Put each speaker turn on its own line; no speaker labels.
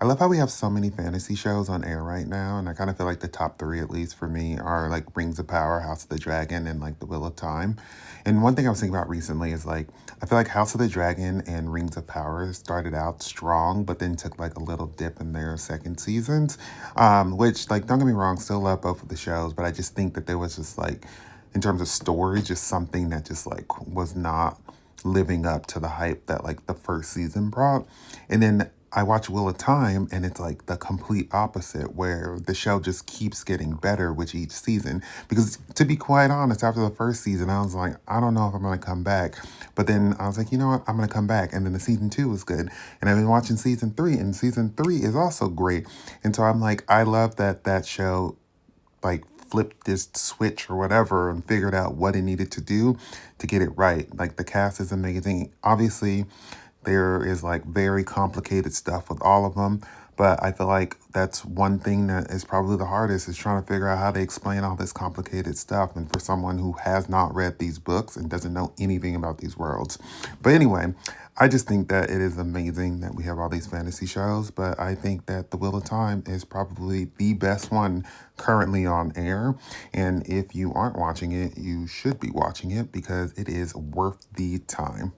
I love how we have so many fantasy shows on air right now, and I kind of feel like the top three, at least for me, are like Rings of Power, House of the Dragon, and like The Wheel of Time. And one thing I was thinking about recently is like, I feel like House of the Dragon and Rings of Power started out strong, but then took like a little dip in their second seasons. Which, like, don't get me wrong, still love both of the shows, but I just think that there was just like, in terms of story, just something that just like was not living up to the hype that like the first season brought. And then I watch Wheel of Time and it's like the complete opposite where the show just keeps getting better with each season. Because to be quite honest, after the first season, I was like, I don't know if I'm gonna come back. But then I was like, you know what, I'm gonna come back. And then the season two was good. And I've been watching season three, and season three is also great. And so I'm like, I love that that show like flipped this switch or whatever and figured out what it needed to do to get it right. Like the cast is amazing. Obviously, there is like very complicated stuff with all of them, but I feel like that's one thing that is probably the hardest is trying to figure out how to explain all this complicated stuff. And for someone who has not read these books and doesn't know anything about these worlds. But anyway, I just think that it is amazing that we have all these fantasy shows, but I think that The Wheel of Time is probably the best one currently on air. And if you aren't watching it, you should be watching it because it is worth the time.